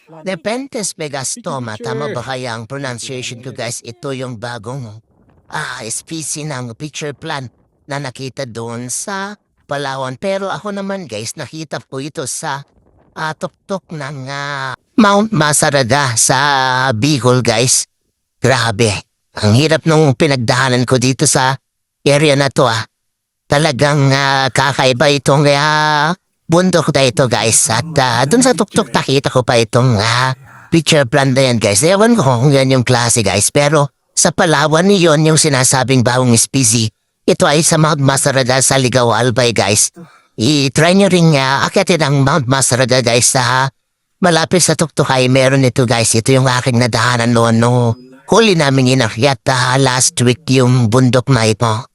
Nepenthes megastoma, tama ba kaya ang pronunciation ko guys? Ito yung bagong species ng picture plant na nakita doon sa Palawan. Pero ako naman guys, nakita po ito sa tuktok ng Mount Masarada sa Bicol guys. Grabe, ang hirap nung pinagdahanan ko dito sa area na to. Talagang kakaiba itong bundok na ito guys. At dun sa tuktok nakita ko pa itong picture plant na yan guys. Ewan ko kung yan yung klase guys. Pero sa Palawan yon yung sinasabing bagong species. Ito ay sa Mount Masarada sa Ligao Albay guys. I-try nyo rin akitin ang Mount Masarada guys sa malapit sa tuktok ay meron ito guys. Ito yung aking nadahanan noon no. Huli namin inakyat last week yung bundok na ito.